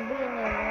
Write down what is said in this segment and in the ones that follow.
bine,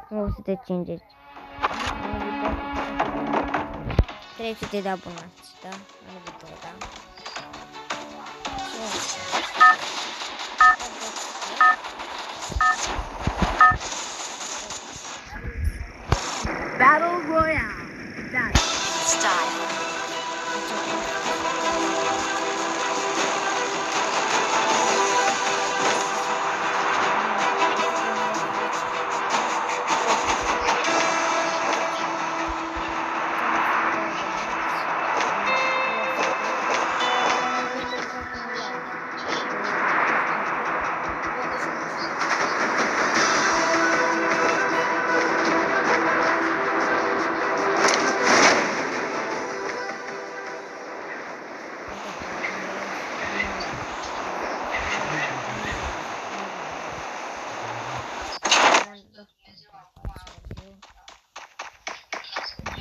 o să te cingeți. 300 de abonați, da? Anul viitor, da? Battle Royale. That's style.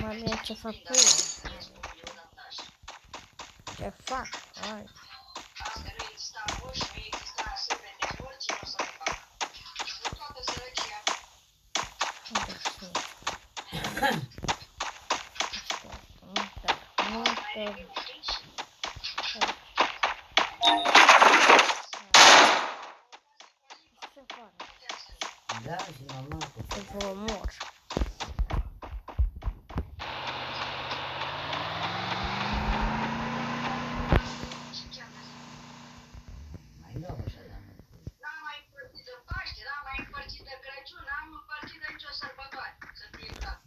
Mami, ce fac cu ce fac? Hai. Da, și mama Să vă omor. mai dau așa, da. N-am mai împărțit de Paște, n-am mai împărțit de Crăciun, n-am împărțit de nicio sărbătoare, să fie clar.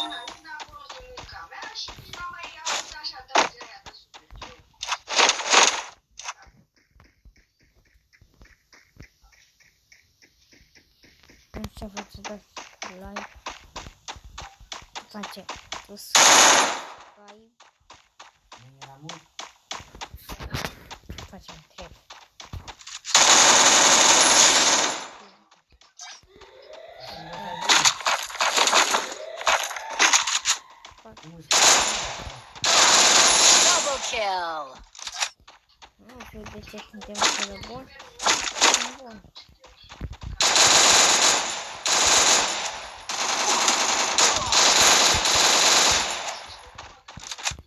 Una, vin acolo din munca mea și n-am mai avut așa trăgerea de suflet. Nu știu ce faci să dați like. Face subscribe. Nu era mult? Facem 3. Double kill. Nu știu de ce suntem așa de buni. Sunt buni.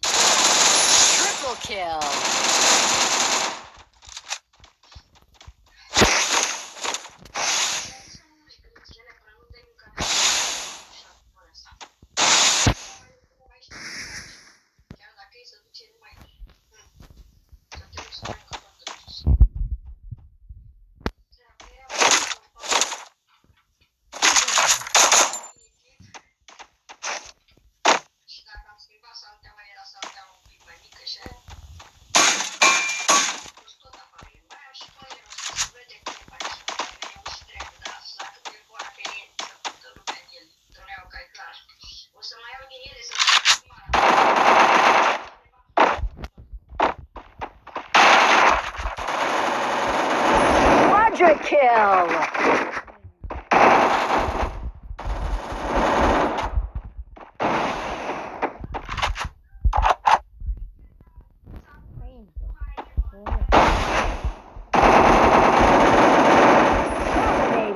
Triple kill. Quadra kill.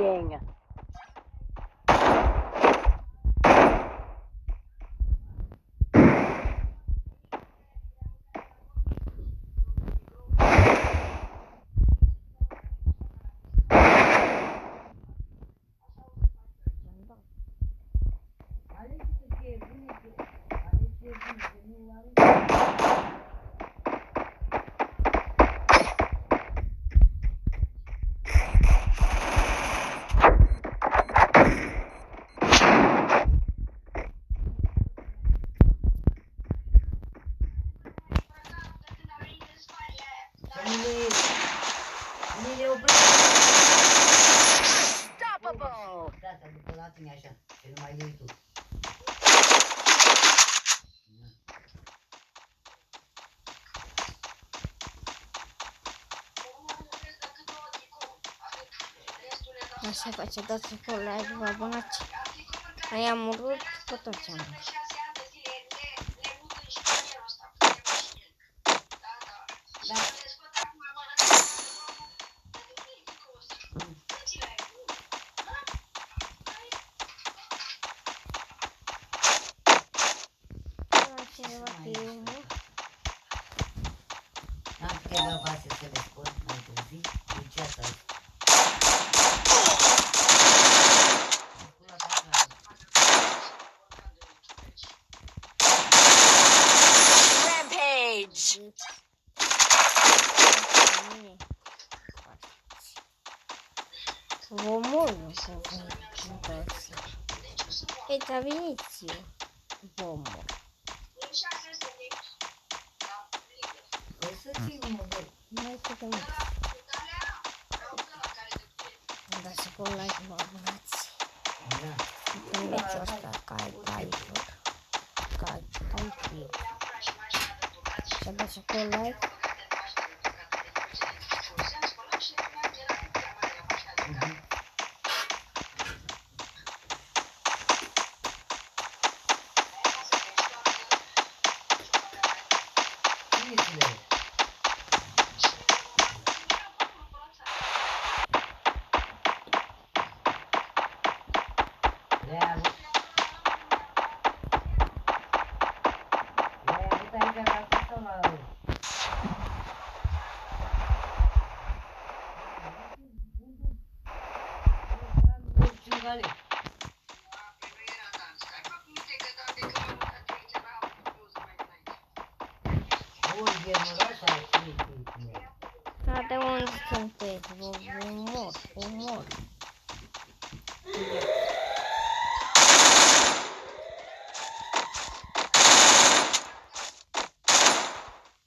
Dominating. atingi așa, și nu mai iei tu. Așa face, dați acolo like, vă abonați. Mai am urât cu tot ce am vrut. Da. Cineva filmul. Am câteva vase să le scot mai târziu. Deci asta. Rampage! Vă mor, nu întoarse. Uite, veniți eu. Vă mor. Păi să țin, mă, băi. Mai câte mult. Dați acolo like, vă abonați. Da. În meciul ăsta, Caifor. Caifor. Și dați acolo like. Cine-ți-le? Le-ai avut aici acasă sau la... Cingale. Oi, germărașa, ce-i? Dar de unde sunteți? Vă mor.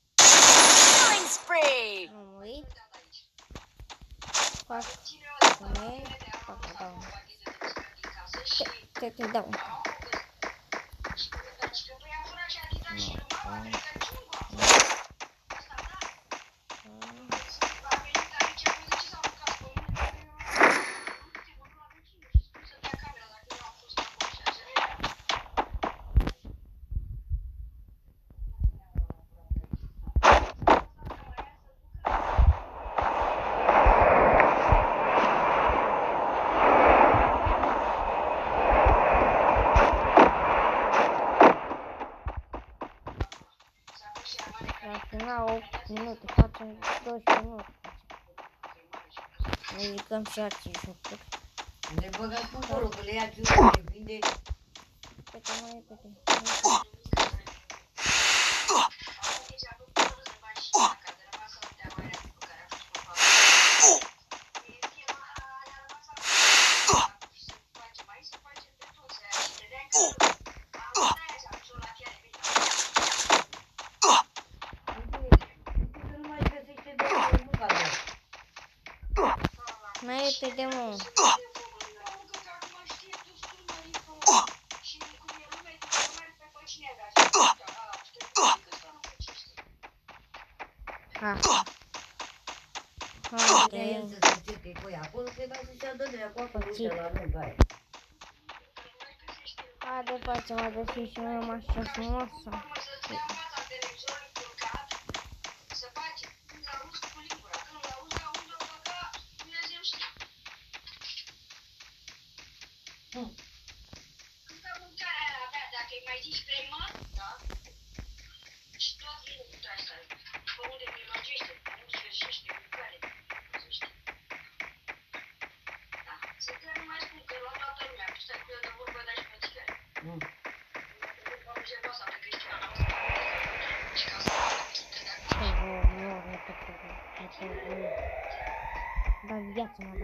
Killing spree! Am uit. Fac ne, fac dau. Te dau. La final 8 minute, facem 12 minute. Ne ridicăm și alții jocuri. Le băgați pe acolo, că le ia ciucă, le vinde. Repede, mai repede. Mai repede, mă. Ha. Haide. Haide, facem mai găsit și noi mașina frumoasă. Da viață, mă, da.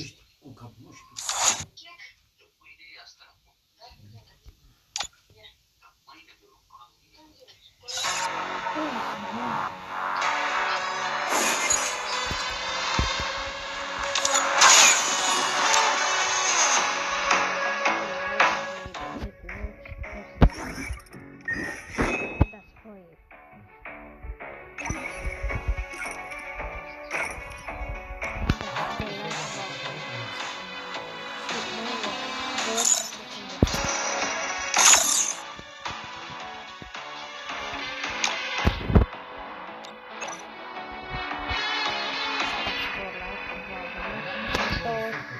ești cu cap, nu știu. Dați voie. Dați